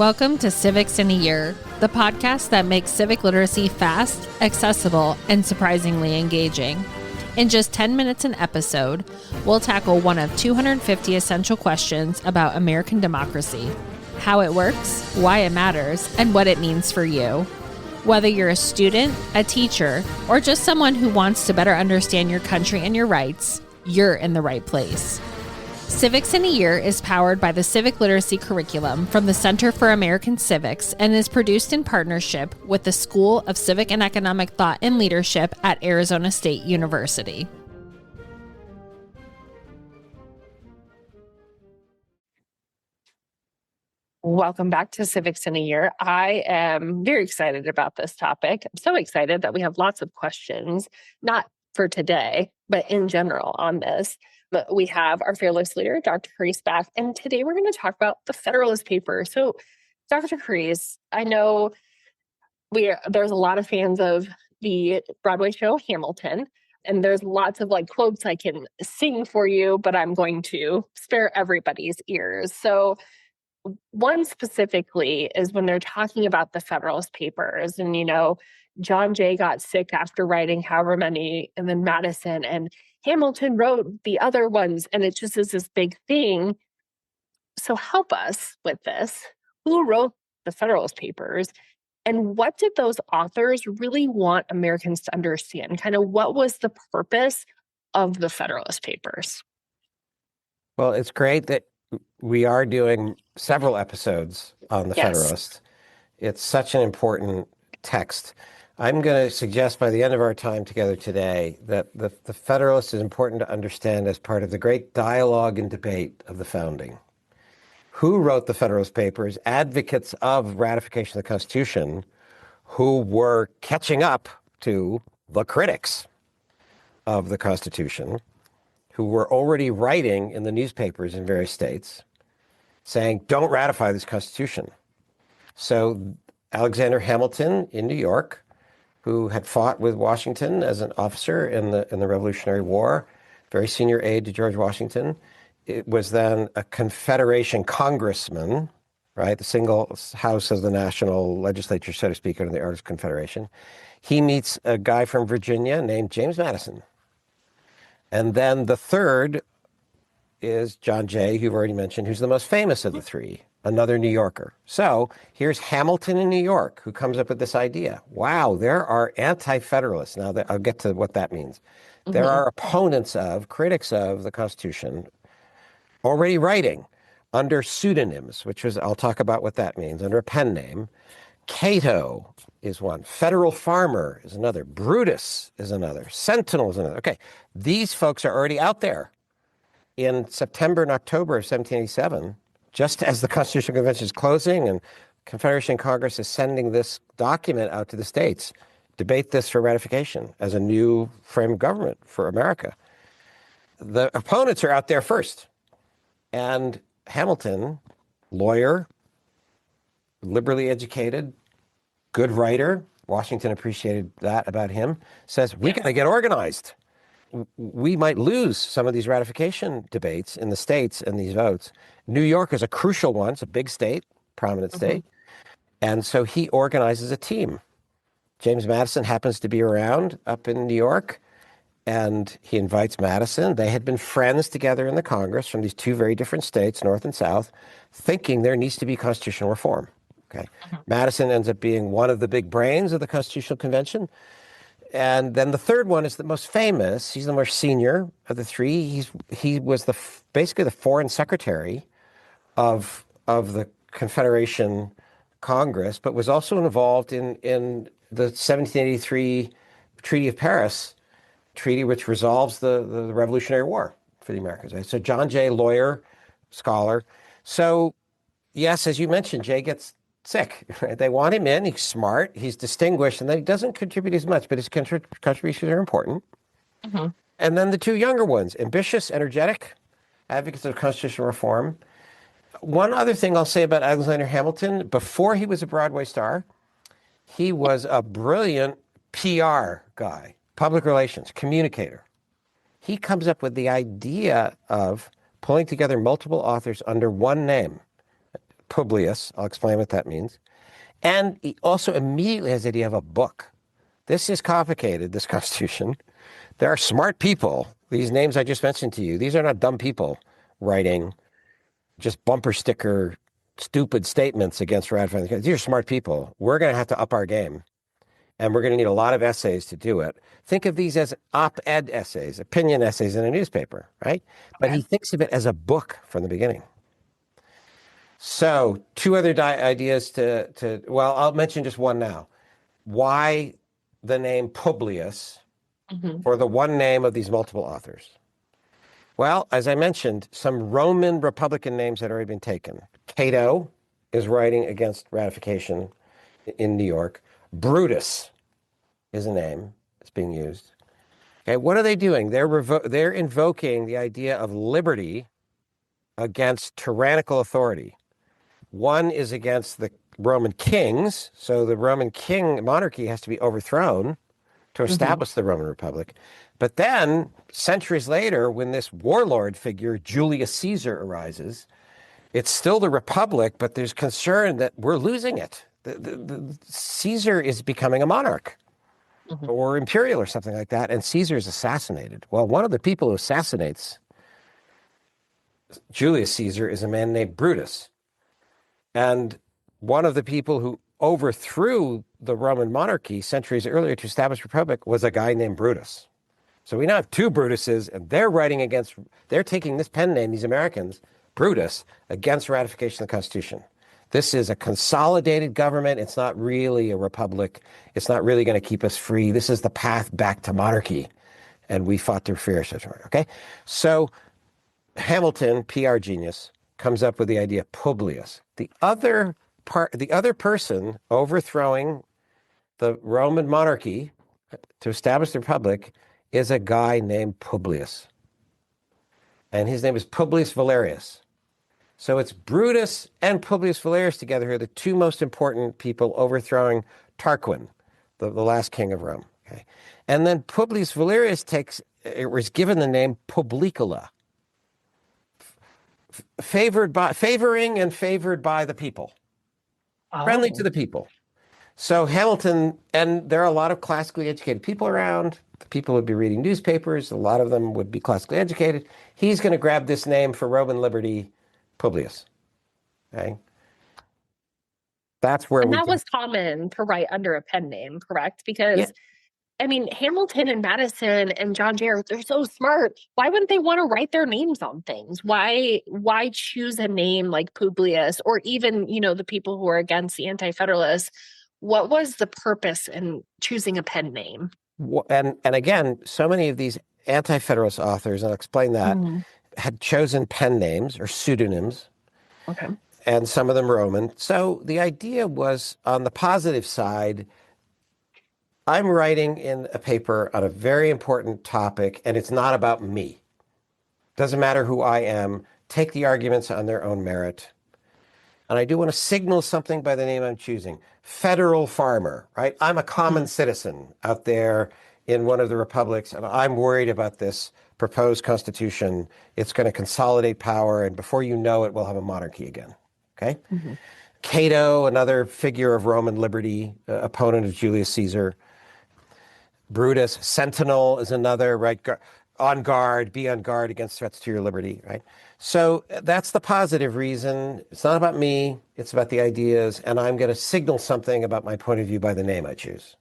Welcome to Civics in a Year, the podcast that makes civic literacy fast, accessible, and surprisingly engaging. In just 10 minutes an episode, we'll tackle one of 250 essential questions about American democracy, how it works, why it matters, and what it means for you. Whether you're a student, a teacher, or just someone who wants to better understand your country and your rights, you're in the right place. Civics in a Year is powered by the Civic Literacy Curriculum from the Center for American Civics and is produced in partnership with the School of Civic and Economic Thought and Leadership at Arizona State University. Welcome back to Civics in a Year. I am very excited about this topic. I'm so excited that we have lots of questions, not for today, but in general on this. But we have our fearless leader, Dr. Carice, back, and today we're going to talk about the Federalist Papers. So, Dr. Carice, I know there's a lot of fans of the Broadway show Hamilton, and there's lots of quotes I can sing for you, but I'm going to spare everybody's ears. So, one specifically is when they're talking about the Federalist Papers, and John Jay got sick after writing however many, and then Madison and Hamilton wrote the other ones, and it just is this big thing. So help us with this. Who wrote the Federalist Papers, and what did those authors really want Americans to understand? Kind of what was the purpose of the Federalist Papers? Well, it's great that we are doing several episodes on the Federalist. It's such an important text. I'm going to suggest by the end of our time together today that the Federalist is important to understand as part of the great dialogue and debate of the founding. Who wrote the Federalist Papers? Advocates of ratification of the Constitution who were catching up to the critics of the Constitution, who were already writing in the newspapers in various states saying, don't ratify this Constitution. So Alexander Hamilton in New York, who had fought with Washington as an officer in the Revolutionary War, very senior aide to George Washington. It was then a Confederation congressman, right? The single house of the national legislature, so to speak, under the Articles of Confederation. He meets a guy from Virginia named James Madison. And then the third is John Jay, who you've already mentioned, who's the most famous of the three, another New Yorker. So here's Hamilton in New York, who comes up with this idea. Wow, there are anti-Federalists. Now, I'll get to what that means. Mm-hmm. There are opponents of, critics of the Constitution already writing under pseudonyms, I'll talk about what that means, under a pen name. Cato is one. Federal Farmer is another. Brutus is another. Sentinel is another. Okay, these folks are already out there. In September and October of 1787, just as the Constitutional Convention is closing and Confederation Congress is sending this document out to the states, debate this for ratification as a new frame of government for America. The opponents are out there first. And Hamilton, lawyer, liberally educated, good writer, Washington appreciated that about him, says, we got to get organized. We might lose some of these ratification debates in the states and these votes. New York is a crucial one. It's a big state, prominent state. And so he organizes a team. James Madison happens to be around up in New York, and he invites Madison. They had been friends together in the Congress from these two very different states, North and South, thinking there needs to be constitutional reform. Okay. Madison ends up being one of the big brains of the Constitutional Convention. And then the third one is the most famous. He's the more senior of the three. He was basically the foreign secretary of the Confederation Congress, but was also involved in the 1783 Treaty of Paris, treaty which resolves the Revolutionary War for the Americans. Right? So John Jay, lawyer, scholar. So yes, as you mentioned, Jay gets sick. Right? They want him in. He's smart. He's distinguished, and then he doesn't contribute as much, but his contributions are important. Mm-hmm. And then the two younger ones, ambitious, energetic, advocates of constitutional reform. One other thing I'll say about Alexander Hamilton, before he was a Broadway star, he was a brilliant PR guy, public relations, communicator. He comes up with the idea of pulling together multiple authors under one name, Publius. I'll explain what that means. And he also immediately has the idea of a book. This is complicated, this Constitution. There are smart people. These names I just mentioned to you, these are not dumb people writing just bumper sticker, stupid statements against ratifying. These are smart people. We're going to have to up our game. And we're going to need a lot of essays to do it. Think of these as op-ed essays, opinion essays in a newspaper, right? But he thinks of it as a book from the beginning. So two other ideas well, I'll mention just one now. Why the name Publius for the one name of these multiple authors? Well, as I mentioned, some Roman Republican names had already been taken. Cato is writing against ratification in New York. Brutus is a name that's being used. Okay, what are they doing? They're invoking the idea of liberty against tyrannical authority. One is against the Roman kings, so the Roman king monarchy has to be overthrown to establish the Roman Republic. But then, centuries later, when this warlord figure, Julius Caesar, arises, it's still the Republic, but there's concern that we're losing it. Caesar is becoming a monarch or imperial or something like that, and Caesar is assassinated. Well, one of the people who assassinates Julius Caesar is a man named Brutus. And one of the people who overthrew the Roman monarchy centuries earlier to establish republic was a guy named Brutus. So we now have two Brutuses, and they're taking this pen name, these Americans, Brutus, against ratification of the Constitution. This is a consolidated government. It's not really a republic. It's not really going to keep us free. This is the path back to monarchy. And we fought to fear such a okay? So Hamilton, PR genius, comes up with the idea of Publius. The other person overthrowing the Roman monarchy to establish the republic is a guy named Publius. And his name is Publius Valerius. So it's Brutus and Publius Valerius together who are the two most important people overthrowing Tarquin, the last king of Rome. Okay? And then Publius Valerius was given the name Publicola, favoring and favored by the people, friendly to the people. So Hamilton, and there are a lot of classically educated people around. The people would be reading newspapers. A lot of them would be classically educated. He's going to grab this name for Roman liberty, Publius. Okay. That's where that was common to write under a pen name, correct? Because I mean, Hamilton and Madison and John Jay, they're so smart. Why wouldn't they want to write their names on things? Why choose a name like Publius or even, the people who are against the Anti-Federalists? What was the purpose in choosing a pen name? And again, so many of these Anti-Federalist authors, and I'll explain that, had chosen pen names or pseudonyms. Okay. And some of them Roman. So the idea was, on the positive side, I'm writing in a paper on a very important topic, and it's not about me. Doesn't matter who I am. Take the arguments on their own merit. And I do want to signal something by the name I'm choosing. Federal farmer, right? I'm a common citizen out there in one of the republics, and I'm worried about this proposed constitution. It's going to consolidate power, and before you know it, we'll have a monarchy again. Okay? Cato, another figure of Roman liberty, opponent of Julius Caesar. Brutus, sentinel is another, right? On guard, be on guard against threats to your liberty, right? So that's the positive reason. It's not about me, it's about the ideas, and I'm going to signal something about my point of view by the name I choose.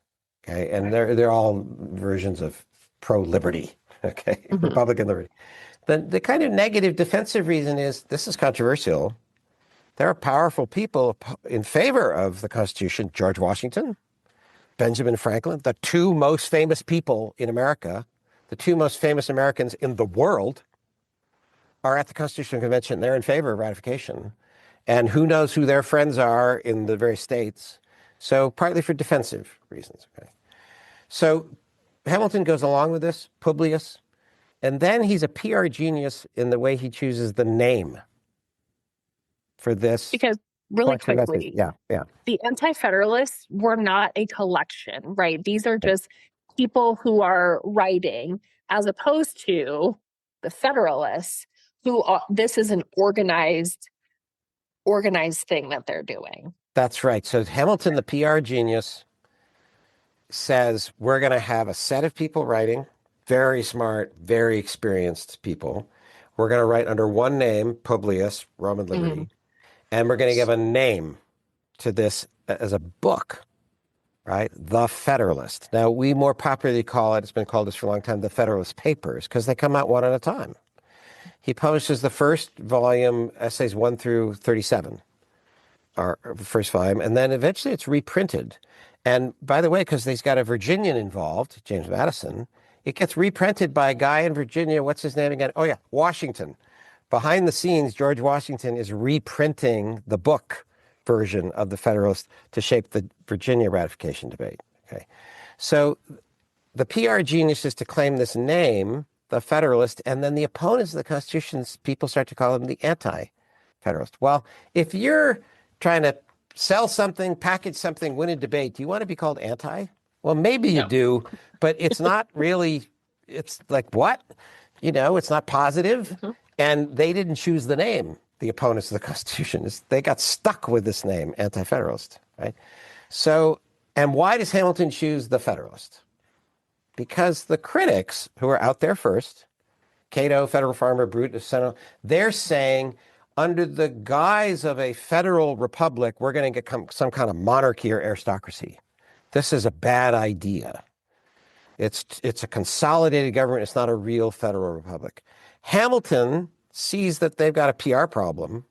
Okay, and they're all versions of pro-liberty, okay, Republican liberty. The kind of negative defensive reason is this is controversial. There are powerful people in favor of the Constitution. George Washington, Benjamin Franklin, the two most famous people in America, the two most famous Americans in the world, are at the Constitutional Convention. They're in favor of ratification. And who knows who their friends are in the various states. So partly for defensive reasons. Okay. So Hamilton goes along with this, Publius, and then he's a PR genius in the way he chooses the name for this. Because really quickly, the Anti-Federalists were not a collection, right? These are just people who are writing, as opposed to the Federalists, this is an organized organized thing that they're doing. That's right. So Hamilton, the PR genius, says we're going to have a set of people writing, very smart, very experienced people. We're going to write under one name, Publius, Roman Liberty, and we're going to give a name to this as a book, right? The Federalist. Now, we more popularly call it, it's been called this for a long time, the Federalist Papers, because they come out one at a time. He publishes the first volume, essays 1 through 37, our first volume, and then eventually it's reprinted. And by the way, because he's got a Virginian involved, James Madison, it gets reprinted by a guy in Virginia. What's his name again? Oh, yeah, Washington. Behind the scenes, George Washington is reprinting the book version of the Federalist to shape the Virginia ratification debate. Okay, so the PR genius is to claim this name, the Federalist, and then the opponents of the Constitution, people start to call them the Anti-Federalist. Well, if you're trying to sell something, package something, win a debate, do you want to be called anti? Well, maybe you do, but it's not really, it's like, what? You know, it's not positive. And they didn't choose the name, the opponents of the Constitution. They got stuck with this name, Anti-Federalist, right? So, and why does Hamilton choose the Federalist? Because the critics who are out there first, Cato, Federal Farmer, Brutus, they're saying, under the guise of a federal republic, we're going to get some kind of monarchy or aristocracy. This is a bad idea. It's a consolidated government. It's not a real federal republic. Hamilton sees that they've got a PR problem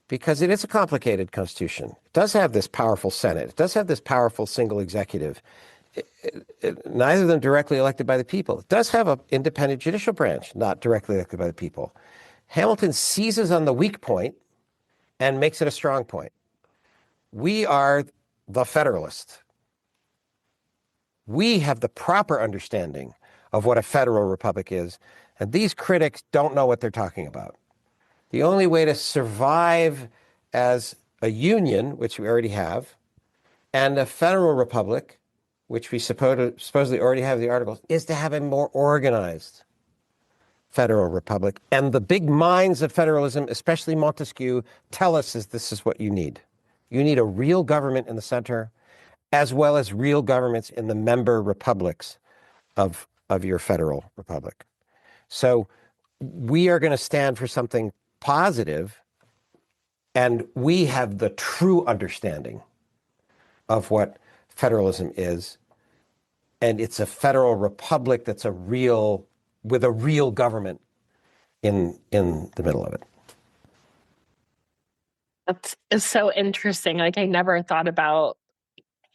because it is a complicated constitution. It does have this powerful Senate. It does have this powerful single executive. Neither of them directly elected by the people. It does have an independent judicial branch, not directly elected by the people. Hamilton seizes on the weak point and makes it a strong point. We are the Federalist. We have the proper understanding of what a federal republic is, and these critics don't know what they're talking about. The only way to survive as a union, which we already have, and a federal republic, which we supposedly already have the articles, is to have a more organized federal republic. And the big minds of federalism, especially Montesquieu, tell us this is what you need. You need a real government in the center, as well as real governments in the member republics of your federal republic. So we are going to stand for something positive, and we have the true understanding of what federalism is. And it's a federal republic that's with a real government in the middle of it. It's so interesting. Like, I never thought about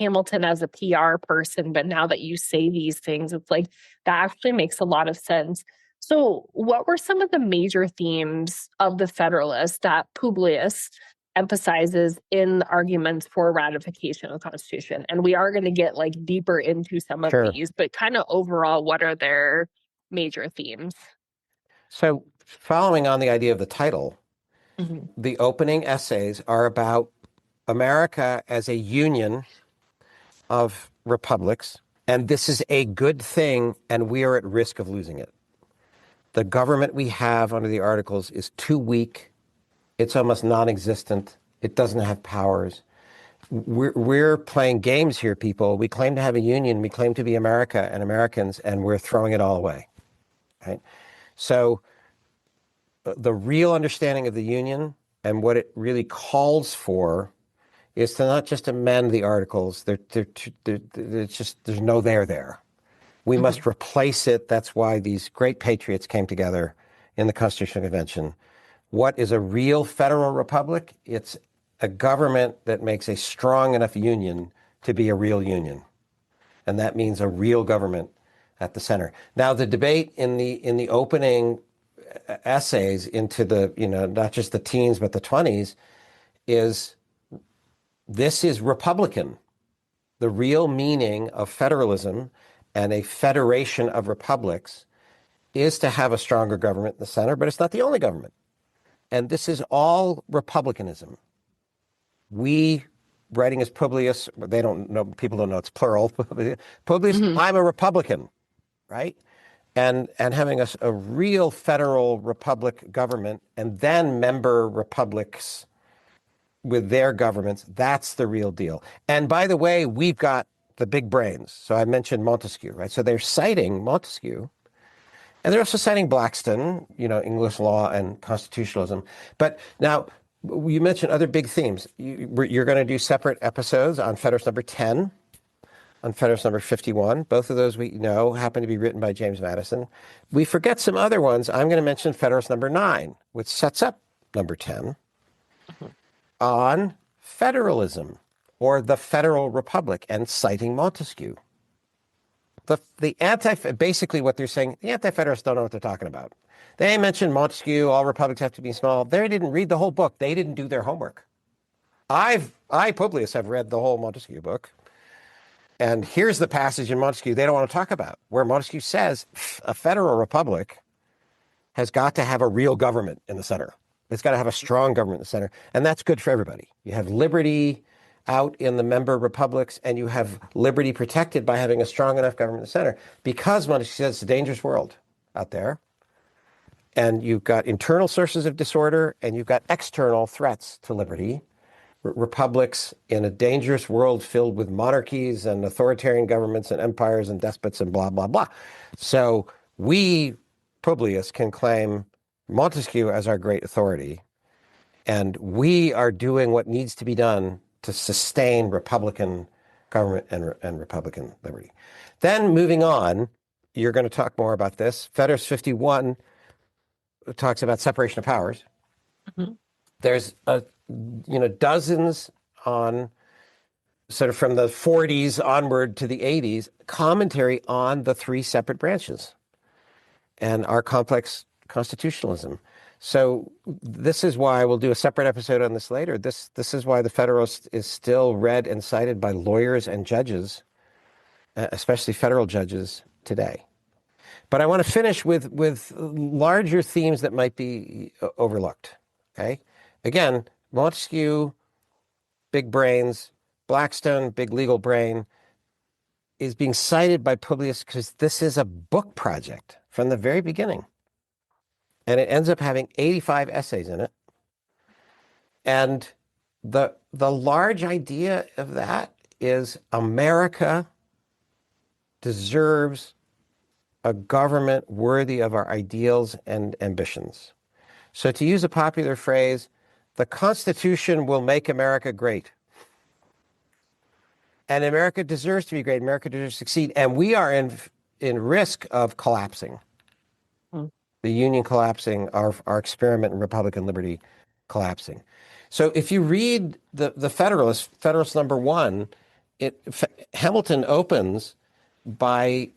Hamilton as a PR person, but now that you say these things, it's like that actually makes a lot of sense. So what were some of the major themes of the Federalist that Publius emphasizes in the arguments for ratification of the Constitution? And we are going to get like deeper into some of these, but kind of overall, what are their major themes? So following on the idea of the title, the opening essays are about America as a union of republics, and this is a good thing, and we are at risk of losing it. The government we have under the Articles is too weak. It's almost non-existent. It doesn't have powers. We're playing games here, people. We claim to have a union. We claim to be America and Americans, and we're throwing it all away, right? So the real understanding of the union and what it really calls for is to not just amend the Articles. There's no there. We must replace it. That's why these great patriots came together in the Constitutional Convention. What is a real federal republic? It's a government that makes a strong enough union to be a real union. And that means a real government at the center. Now, the debate in the opening essays into the, not just the teens, but the 20s this is Republican. The real meaning of federalism and a federation of republics is to have a stronger government in the center, but it's not the only government. And this is all republicanism. We, writing as Publius, people don't know it's plural. Publius, I'm a Republican, right? And having a real federal republic government and then member republics with their governments. That's the real deal. And by the way, we've got the big brains. So I mentioned Montesquieu, right? So they're citing Montesquieu, and they're also citing Blackstone, English law and constitutionalism. But now, you mentioned other big themes. You're going to do separate episodes on Federalist number 10, on Federalist number 51. Both of those we know happen to be written by James Madison. We forget some other ones. I'm going to mention Federalist number 9, which sets up number 10, on federalism or the federal republic and citing Montesquieu. Basically what they're saying, the Anti-Federalists don't know what they're talking about. They mentioned Montesquieu, all republics have to be small. They didn't read the whole book. They didn't do their homework. I, Publius, have read the whole Montesquieu book. And here's the passage in Montesquieu they don't want to talk about, where Montesquieu says a federal republic has got to have a real government in the center. It's got to have a strong government in the center. And that's good for everybody. You have liberty out in the member republics, and you have liberty protected by having a strong enough government in the center. Because Montesquieu says it's a dangerous world out there. And you've got internal sources of disorder, and you've got external threats to liberty. Republics in a dangerous world filled with monarchies and authoritarian governments and empires and despots and blah, blah, blah. So we, Publius, can claim Montesquieu as our great authority, and we are doing what needs to be done to sustain Republican government and Republican liberty. Then moving on, you're going to talk more about this. Federalist 51 talks about separation of powers. Mm-hmm. There's dozens on sort of from the 40s onward to the 80s, commentary on the three separate branches and our complex constitutionalism. So this is why we'll do a separate episode on this later. This is why the Federalist is still read and cited by lawyers and judges, especially federal judges today. But I want to finish with larger themes that might be overlooked. Okay, again, Montesquieu, big brains, Blackstone, big legal brain, is being cited by Publius because this is a book project from the very beginning. And it ends up having 85 essays in it. And the large idea of that is America deserves a government worthy of our ideals and ambitions. So to use a popular phrase, the Constitution will make America great. And America deserves to be great. America deserves to succeed. And we are in risk of collapsing. The Union collapsing, our experiment in Republican liberty collapsing. So if you read the Federalist number 1, Hamilton opens by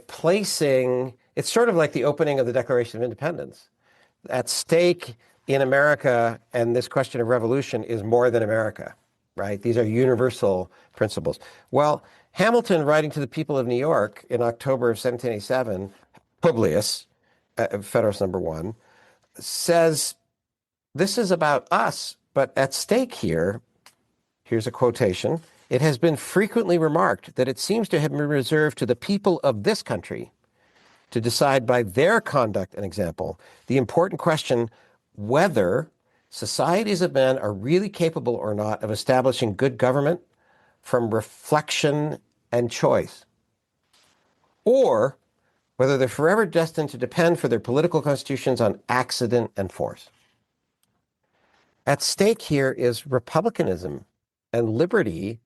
placing, it's sort of like the opening of the Declaration of Independence. At stake in America and this question of revolution is more than America, right? These are universal principles. Well, Hamilton, writing to the people of New York in October of 1787, Publius, Federalist number 1, says, this is about us, but at stake here, here's a quotation, it has been frequently remarked that it seems to have been reserved to the people of this country to decide by their conduct and example the important question whether societies of men are really capable or not of establishing good government from reflection and choice, or whether they're forever destined to depend for their political constitutions on accident and force. At stake here is republicanism and liberty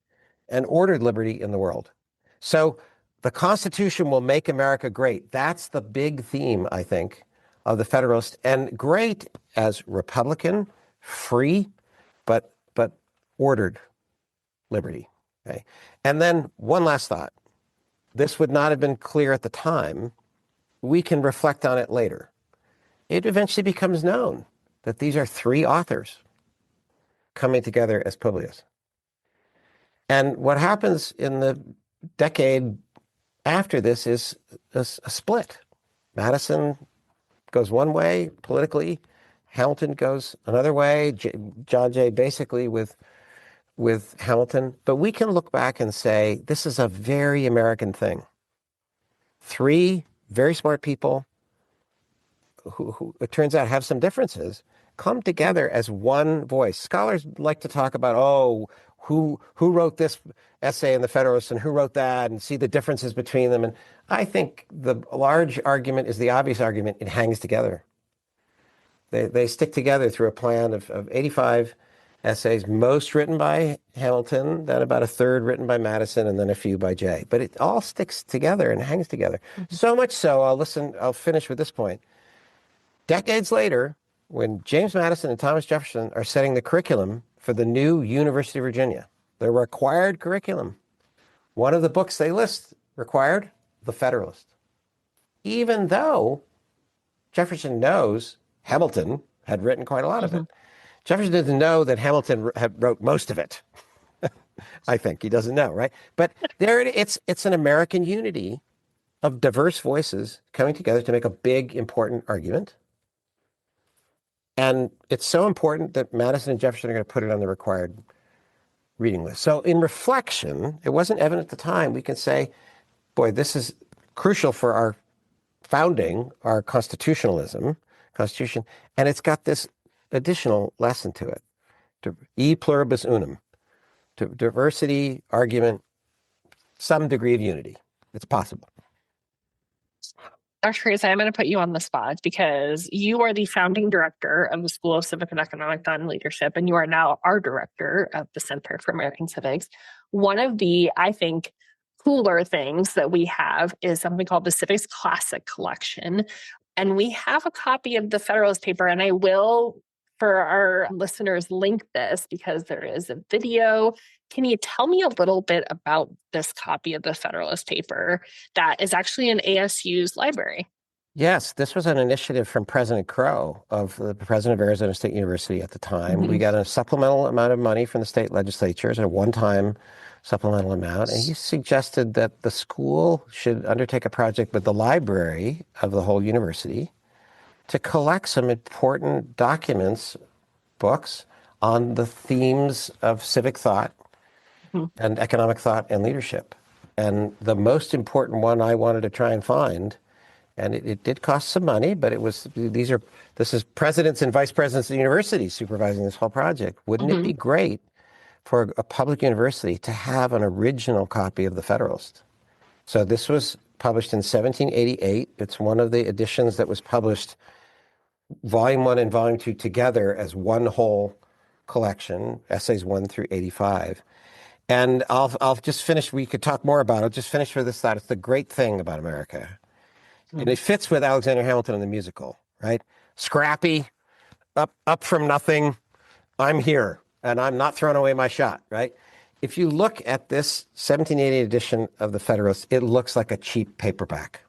and ordered liberty in the world. So the Constitution will make America great. That's the big theme, I think, of the Federalist, and great as Republican, free, but ordered liberty. Okay? And then one last thought. This would not have been clear at the time. We can reflect on it later. It eventually becomes known that these are three authors coming together as Publius. And what happens in the decade after this is a split. Madison goes one way politically, Hamilton goes another way, John Jay basically with Hamilton. But we can look back and say, this is a very American thing. Three very smart people who it turns out have some differences, come together as one voice. Scholars like to talk about, who wrote this essay in the Federalist and who wrote that, and see the differences between them. And I think the large argument is the obvious argument. It hangs together. They stick together through a plan of 85 essays, most written by Hamilton, then about a third written by Madison, and then a few by Jay. But it all sticks together and hangs together. So much so, I'll finish with this point. Decades later, when James Madison and Thomas Jefferson are setting the curriculum for the new University of Virginia, the required curriculum, one of the books they list required, The Federalist. Even though Jefferson knows Hamilton had written quite a lot of it. Jefferson doesn't know that Hamilton wrote most of it. I think he doesn't know, right? But it's an American unity of diverse voices coming together to make a big, important argument. And it's so important that Madison and Jefferson are going to put it on the required reading list. So in reflection, it wasn't evident at the time. We can say, boy, this is crucial for our founding, our constitution, and it's got this additional lesson to it. E pluribus unum. Diversity, argument, some degree of unity. It's possible. Dr. Teresa, I'm going to put you on the spot because you are the founding director of the School of Civic and Economic Thought and Leadership, and you are now our director of the Center for American Civics. One of the, I think, cooler things that we have is something called the Civics Classic Collection. And we have a copy of the Federalist paper, and I will, for our listeners, link this because there is a video. Can you tell me a little bit about this copy of the Federalist paper that is actually in ASU's library? Yes, this was an initiative from President Crow, of the president of Arizona State University at the time. We got a supplemental amount of money from the state legislatures, a one-time supplemental amount, and he suggested that the school should undertake a project with the library of the whole university to collect some important documents, books, on the themes of civic thought and economic thought and leadership. And the most important one I wanted to try and find, and it did cost some money, but this is presidents and vice presidents of the university supervising this whole project. Wouldn't it be great for a public university to have an original copy of the Federalist? So this was published in 1788. It's one of the editions that was published, Volume 1 and Volume 2 together as one whole collection, essays 1 through 85. And I'll just finish. We could talk more about it. I'll just finish with this thought. It's the great thing about America. And it fits with Alexander Hamilton in the musical, right? Scrappy, up from nothing. I'm here, and I'm not throwing away my shot, right? If you look at this 1788 edition of the Federalist, it looks like a cheap paperback.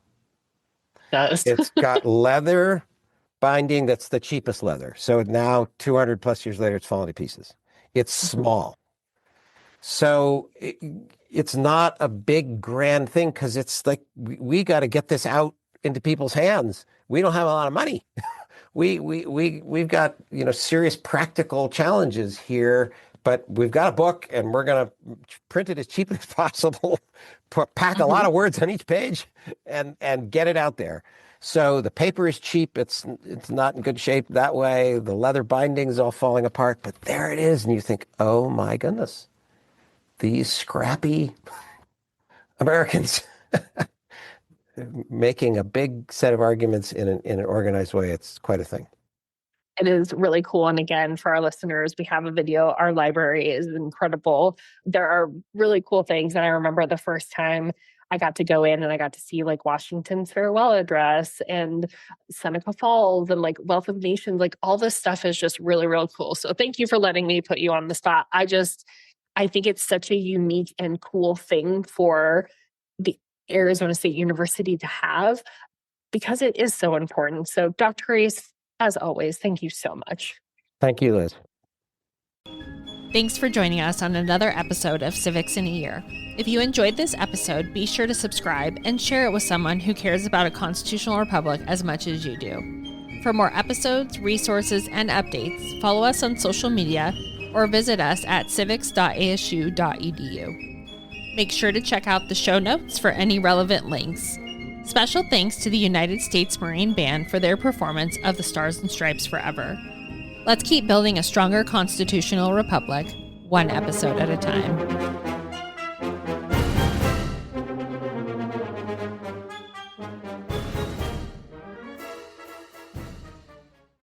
It's got leather binding that's the cheapest leather. So now, 200 plus years later, it's falling to pieces. It's small. So it's not a big, grand thing because it's like we got to get this out into people's hands. We don't have a lot of money. We've got serious practical challenges here, but we've got a book and we're going to print it as cheap as possible, pack a lot of words on each page, and get it out there. So the paper is cheap. It's not in good shape that way. The leather binding is all falling apart, but there it is, and you think, oh my goodness, these scrappy Americans making a big set of arguments in an organized way. It's quite a thing. It is really cool. And again, for our listeners, we have a video. Our library is incredible. There are really cool things. And I remember the first time I got to go in and I got to see like Washington's farewell address and Seneca Falls and like Wealth of Nations. Like all this stuff is just really, real cool. So thank you for letting me put you on the spot. I think it's such a unique and cool thing for the Arizona State University to have because it is so important. So Dr. Reese, as always, thank you so much. Thank you, Liz. Thanks for joining us on another episode of Civics in a Year. If you enjoyed this episode, be sure to subscribe and share it with someone who cares about a constitutional republic as much as you do. For more episodes, resources, and updates, follow us on social media or visit us at civics.asu.edu. Make sure to check out the show notes for any relevant links. Special thanks to the United States Marine Band for their performance of the Stars and Stripes Forever. Let's keep building a stronger constitutional republic, one episode at a time.